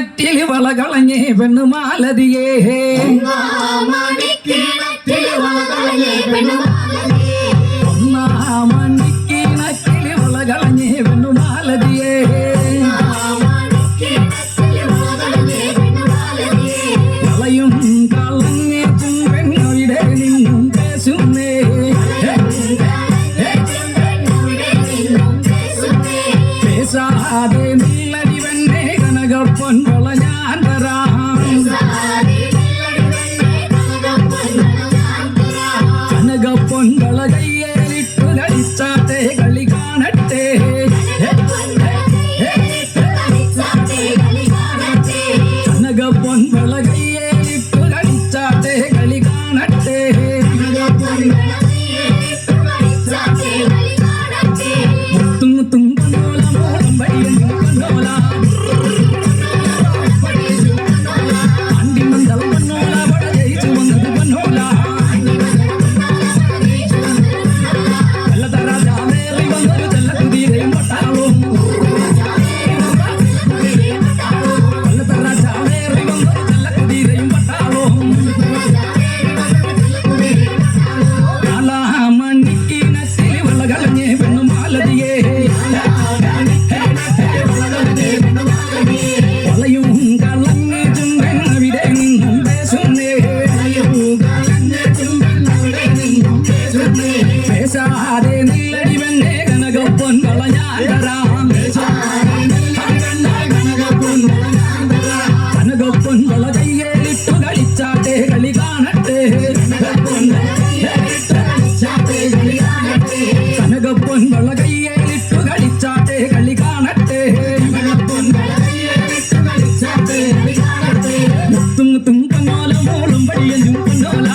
മണിക്കിണറ്റിൽ വളകളഞ്ഞേ പെണ്ണുമാലതിയേ മണിക്കിണറ്റിൽ വളകളഞ്ഞേ പെണ്ണുമാലതിയേ കളയും കളഞ്ഞേറ്റും പെണ്ണവിടെ നിന്നും പേശുന്നേ പേശാതെ നില്ലടിവന്റെ കനകപ്പൊൻ വള ഞാൻ തരാം കനകപ്പൊൻ വള കയ്യേലിട്ടു കളിച്ചാട്ടെ കളി കാണട്ടെ കനകപ്പൊൻ വള കയ്യേലിട്ടു കളിച്ചാട്ടെ കളി കാണട്ടെ മുത്തും മുത്തും പൊന്നോല മോളം വഴിയും പൊന്നോല അണ്ടിമന്തളം പൊന്നോല വട ജയിച്ചു വന്നത് പൊന്നോല വെള്ളതരാജാവേറി വന്നൊരു ചെല്ല കുതിരയും പട്ടാളവും വെള്ളതരാജാവേറി വന്നൊരു ചെല്ല കുതിരയും പട്ടാളവും മണിക്കിണറ്റിൽ വളകളഞ്ഞേ പെണ്ണുമാലതിയേ വളയും കളഞ്ഞേറ്റും പെണ്ണവിടെ നിന്നും പേശുന്നേ പേശാതെ നില്ലടിവന്റെ കനകപ്പൊൻ വള ഞാൻ തരാം കനകപ്പൊൻ വള കയ്യേലിട്ടു കളിച്ചാട്ടെ കളി കാണട്ടെ കനകപ്പൊൻ വള കയ്യേലിട്ടു കളിച്ചാട്ടെ കളി കാണട്ടെ മുത്തും മുത്തും പൊന്നോല മോളും വഴിയഞ്ഞും പൊന്നോല